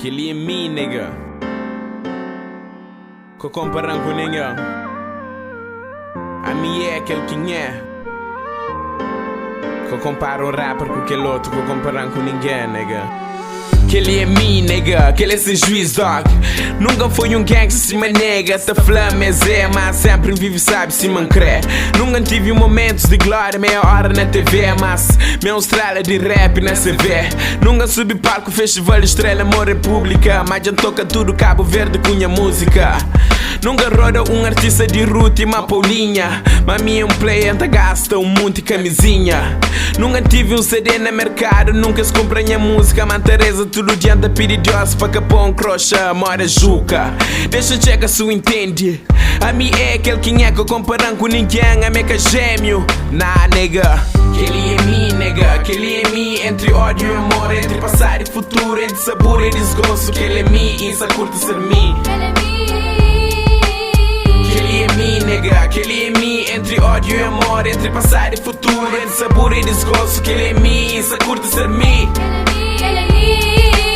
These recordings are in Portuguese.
Aquele é mim, nigga. Que comparam com ninguém. A mim é aquele quem é. Que compara um rapper com aquele outro. Que comparam com ninguém, nigga. Que ele é mim, nega, que ele é sem juízo, dog. Nunca foi um gangster, se me nega. Tá flama é Zé, mas sempre vive, sabe, se me crê. Nunca tive momentos de glória, meia hora na TV. Mas minha estrela de rap na CV. Nunca subi palco, festival, estrela, amor, república. Mas já toca tudo, Cabo Verde, cunha música. Nunca roda um artista de ruta e uma Paulinha. Mas minha um player ainda gasta um monte de camisinha. Nunca tive um CD no mercado, nunca se compra minha música. Mas Teresa tudo dia anda pedir Deus para que pôr um crocha, mora juca. Deixa chegar se entende. A mim é aquele quem é que comparam com ninguém. A minha que gêmeo, nah, nega. Que ele é mim, nega, que ele é mim. Entre ódio e amor, entre passado e futuro, entre sabor e desgosto. Que ele é mim, e isso curte ser mim. Nega, que ele é mim, entre ódio e amor, entre passado e futuro, entre sabor e desgosto. Que ele é mim, isso curte ser mim. Que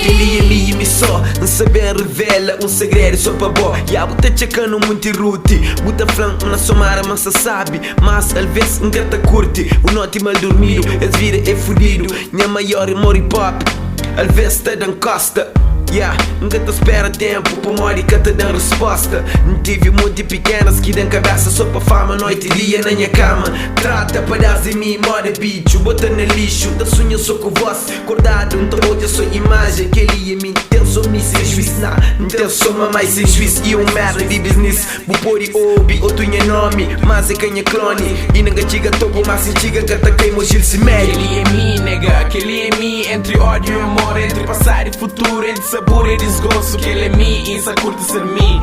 ele é mim e me só, não saber revela um segredo só pra boa. Ya, bota checando muito ruti, bota flan, uma somara, mas se sabe. Mas às vezes um gata curte, o noite mal dormido, as vida é fudido. Minha maior amor hip hop, às vezes te dan costa. Nunca te espera tempo, por morrer que te dão resposta. Não tive muito pequenas que dão cabeça só pra fama, noite e dia na minha cama. Trata pedaço de mim, mora bicho, bota no lixo. Da sonha só com voz, acordado, então hoje eu sou imagem. Que ele é mim, tem só me sem juízo, não tem só mamãe sem juízo. E um merda de business, vou pôr e ouvi, outro é nome, mas é quem é clone. E nunca chega topo, mas se chega que tá queimo, Gil se mede. Que ele é mim, nega, que ele é mim, entre ódio e amor, entre passado e futuro, entre sabor e desgosto. Que ele é mim, isso curte ser mim.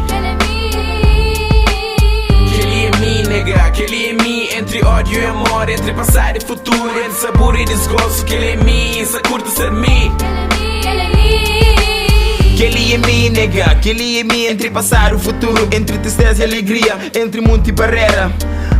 Que ele é mim, nega, que ele é mim, entre ódio e amor, entre passado e futuro, entre sabor e desgosto. Que ele é mim, isso curte ser mim. Que ele é mim, nega, que ele é mim, entre passado e futuro, entre tristeza e alegria, entre monte e barreira.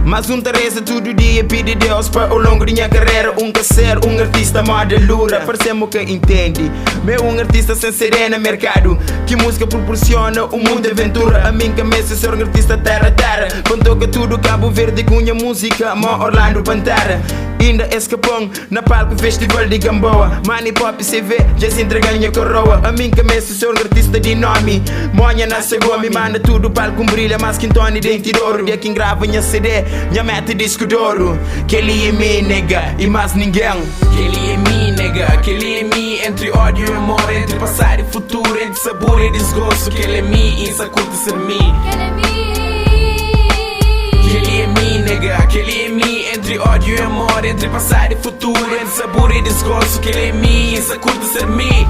Mas Teresa todo dia pede Deus para ao longo da minha carreira quer ser um artista moda lura. Parecemos que entende, meu um artista sem ser no mercado. Que música proporciona o mundo de aventura. A mim que me ser um artista terra a terra. Quando toca tudo Cabo Verde cunha música, mó Orlando Pantera. Ainda escapão na palco festival de Gamboa. Money pop CV, já se entrega minha coroa. A mim que me ser um artista de nome. Monha na segua, me manda tudo palco brilha. Mas que Tony dente de ouro. E quem grava minha CD, minha meta disco de ouro. Que ele é mim, nega, e mais ninguém. Que ele é mim, nega, que ele é mim, entre ódio e amor, entre passado e futuro, entre sabor e desgosto. Que ele é mim, e isso curte ser mim. Que ele é mim, nega, que ele é mim, entre ódio e amor, entre passado e futuro, entre sabor e desgosto. Que ele é mim, isso curte ser mim.